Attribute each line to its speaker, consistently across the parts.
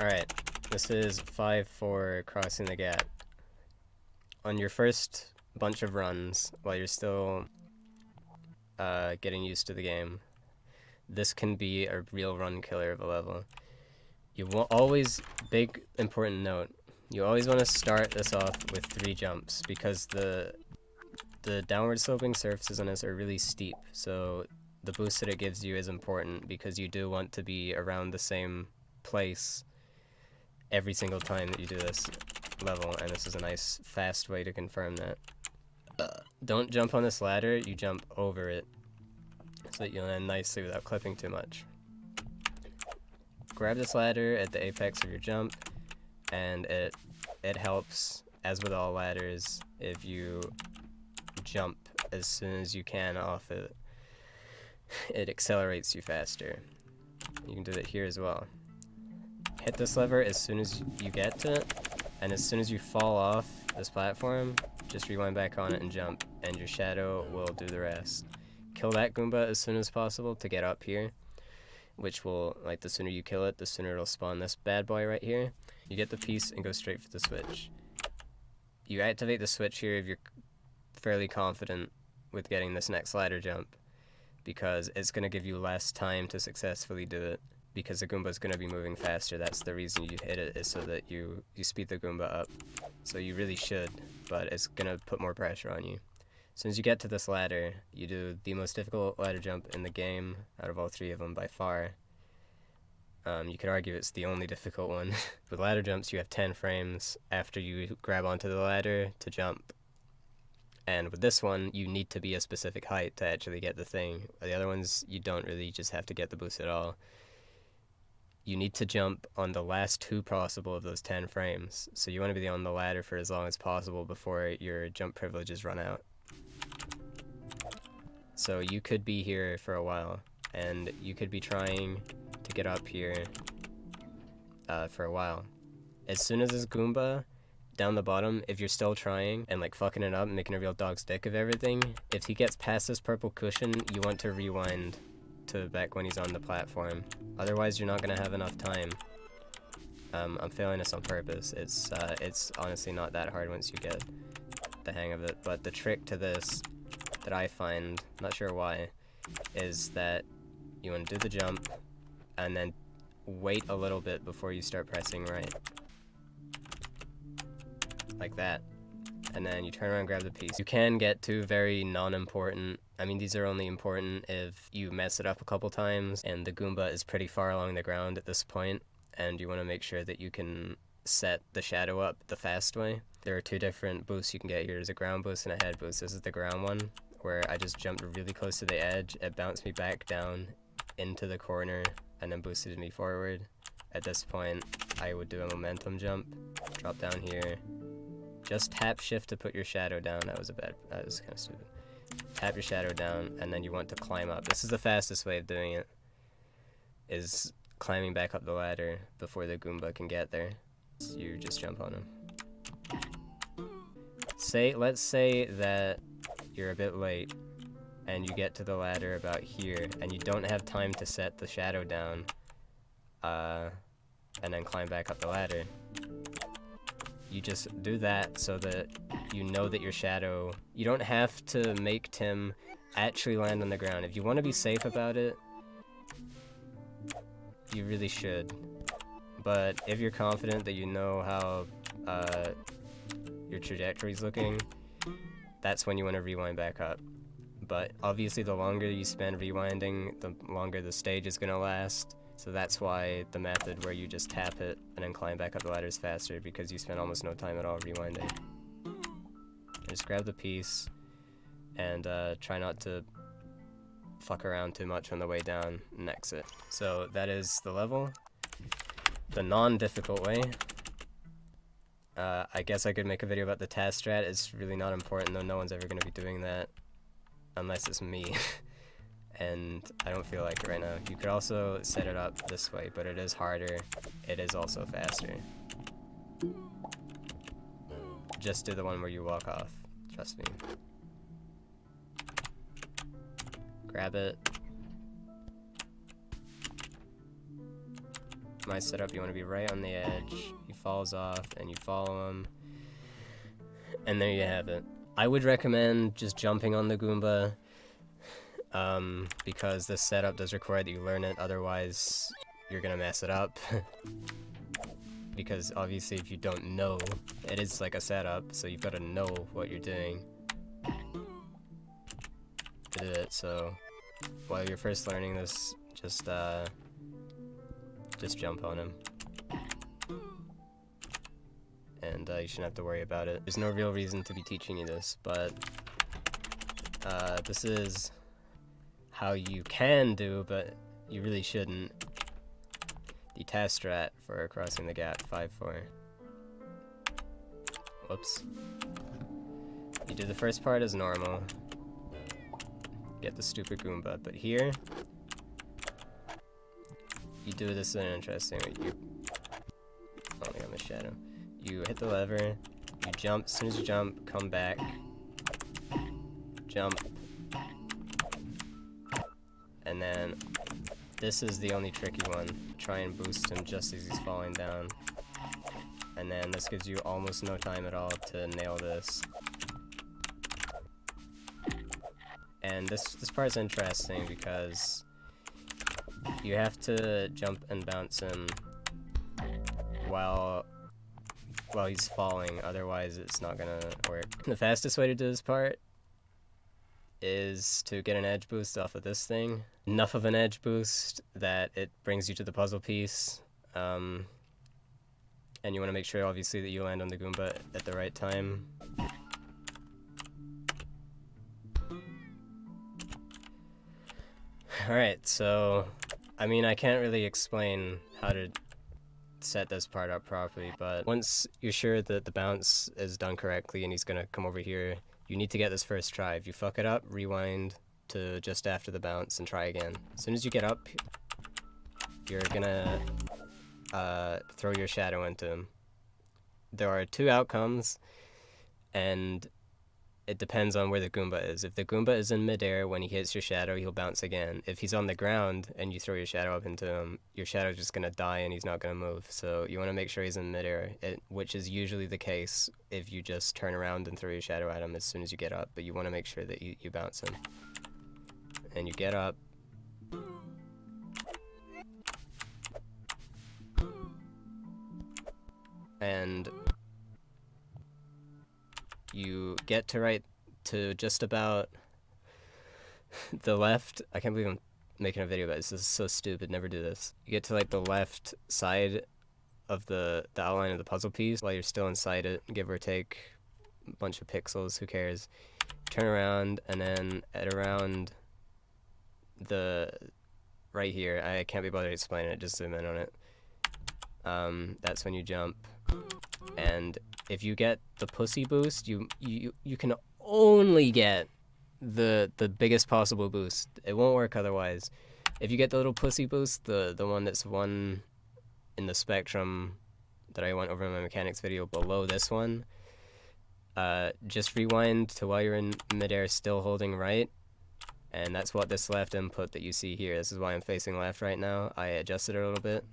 Speaker 1: Alright, this is 5-4 crossing the gap. On your first bunch of runs, while you're still getting used to the game, this can be a real run killer of a level. You will always, big important note, you always want to start this off with 3 jumps, because the downward sloping surfaces on this are really steep, so the boost that it gives you is important, because you do want to be around the same place every single time that you do this level, and this is a nice fast way to confirm that. Don't jump on this ladder, you jump over it, so that you'll land nicely without clipping too much. Grab this ladder at the apex of your jump, and it helps, as with all ladders, if you jump as soon as you can off it. It accelerates you faster. You can do that here as well. Hit this lever as soon as you get to it, and as soon as you fall off this platform, just rewind back on it and jump, and your shadow will do the rest. Kill that Goomba as soon as possible to get up here, which will, like, the sooner you kill it, the sooner it'll spawn this bad boy right here. You get the piece and go straight for the switch. You activate the switch here if you're fairly confident with getting this next ladder jump, because it's going to give you less time to successfully do it, because the Goomba is going to be moving faster. That's the reason you hit it, is so that you speed the Goomba up. So you really should, but it's going to put more pressure on you. As soon as you get to this ladder, you do the most difficult ladder jump in the game, out of all 3 of them by far. You could argue it's the only difficult one. With ladder jumps, you have 10 frames after you grab onto the ladder to jump. And with this one, you need to be a specific height to actually get the thing. The other ones, you don't really just have to get the boost at all. You need to jump on the last 2 possible of those 10 frames. So you want to be on the ladder for as long as possible before your jump privileges run out. So you could be here for a while, and you could be trying to get up here for a while. As soon as this Goomba down the bottom, if you're still trying and like fucking it up and making a real dog's dick of everything, if he gets past this purple cushion, you want to rewind to back when he's on the platform. Otherwise, you're not gonna have enough time. I'm failing this on purpose. It's honestly not that hard once you get the hang of it. But the trick to this that I find, not sure why, is that you want to do the jump and then wait a little bit before you start pressing right. Like that. And then you turn around and grab the piece. You can get to very non-important. I mean, these are only important if you mess it up a couple times and the Goomba is pretty far along the ground at this point, and you want to make sure that you can set the shadow up the fast way. There are 2 different boosts you can get here. There's a ground boost and a head boost. This is the ground one, where I just jumped really close to the edge. It bounced me back down into the corner and then boosted me forward. At this point, I would do a momentum jump, drop down here. Just tap shift to put your shadow down. That was kind of stupid. Tap your shadow down, and then you want to climb up. This is the fastest way of doing it, is climbing back up the ladder before the Goomba can get there. So you just jump on him. Let's say that you're a bit late, and you get to the ladder about here, and you don't have time to set the shadow down, and then climb back up the ladder. You just do that so that you know that your shadow... You don't have to make Tim actually land on the ground. If you want to be safe about it, you really should. But if you're confident that you know how your trajectory's looking, that's when you want to rewind back up. But obviously the longer you spend rewinding, the longer the stage is going to last. So that's why the method where you just tap it and then climb back up the ladder is faster, because you spend almost no time at all rewinding. Just grab the piece and try not to fuck around too much on the way down and exit. So that is the level. The non-difficult way. I guess I could make a video about the task strat. It's really not important, though. No one's ever going to be doing that unless it's me. And I don't feel like it right now. You could also set it up this way, but it is harder. It is also faster. Just do the one where you walk off. Trust me. Grab it. my setup, you want to be right on the edge. He falls off, and you follow him. And there you have it. I would recommend just jumping on the Goomba, because this setup does require that you learn it, otherwise you're gonna mess it up. Because obviously if you don't know, it is like a setup, so you've got to know what you're doing to do it. So while you're first learning this, just jump on him. And you shouldn't have to worry about it. There's no real reason to be teaching you this, but this is how you can do, but you really shouldn't. The task strat for crossing the gap, 5-4. Whoops. You do the first part as normal. Get the stupid Goomba, but here, you do this in an interesting way. Oh, I got my shadow. You hit the lever, you jump, as soon as you jump, come back, jump, and then this is the only tricky one. Try and boost him just as he's falling down, and then this gives you almost no time at all to nail this. And this part's interesting because you have to jump and bounce him while he's falling, otherwise it's not gonna work. The fastest way to do this part is to get an edge boost off of this thing. Enough of an edge boost that it brings you to the puzzle piece. And you want to make sure, obviously, that you land on the Goomba at the right time. Alright, so, I mean, I can't really explain how to set this part up properly, but once you're sure that the bounce is done correctly and he's gonna come over here, you need to get this first try. If you fuck it up, rewind to just after the bounce and try again. As soon as you get up, you're gonna throw your shadow into him. There are 2 outcomes, and it depends on where the Goomba is. If the Goomba is in midair, when he hits your shadow, he'll bounce again. If he's on the ground and you throw your shadow up into him, your shadow's just going to die and he's not going to move. So you want to make sure he's in midair, which is usually the case if you just turn around and throw your shadow at him as soon as you get up. But you want to make sure that you bounce him. And you get up. And you get to just about the left. I can't believe I'm making a video about this. This is so stupid. Never do this. You get to like the left side of the outline of the puzzle piece while you're still inside it, give or take a bunch of pixels. Who cares? Turn around, and then at around the right here. I can't be bothered explaining it. Just zoom in on it. That's when you jump. And if you get the pussy boost, you can only get the biggest possible boost. It won't work otherwise. If you get the little pussy boost, the one that's one in the spectrum that I went over in my mechanics video below this one, just rewind to while you're in midair still holding right, and that's what this left input that you see here. This is why I'm facing left right now. I adjusted it a little bit.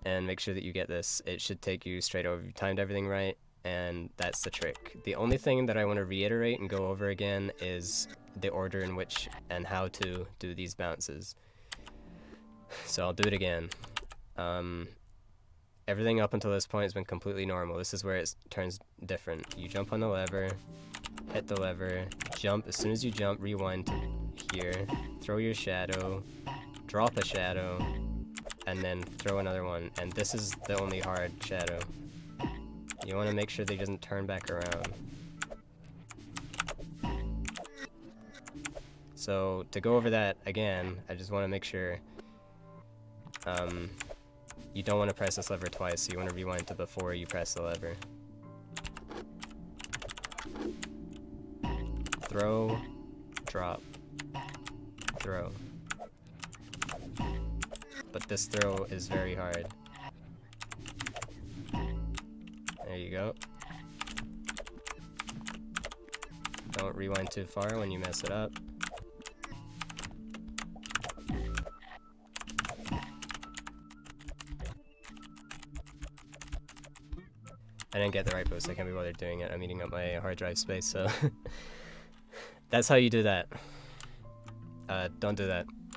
Speaker 1: And make sure that you get this. It should take you straight over. You timed everything right, and that's the trick. The only thing that I want to reiterate and go over again is the order in which and how to do these bounces. So I'll do it again. Everything up until this point has been completely normal. This is where it turns different. You jump on the lever, hit the lever, jump. As soon as you jump, rewind to here, throw your shadow, drop a shadow, and then throw another one. And this is the only hard shadow. You want to make sure that he doesn't turn back around. So to go over that again, I just want to make sure you don't want to press this lever twice, so you want to rewind to before you press the lever. Throw, drop, throw. But this throw is very hard. There you go. Don't rewind too far when you mess it up. I didn't get the right boost. I can't be bothered doing it. I'm eating up my hard drive space, so that's how you do that. Don't do that.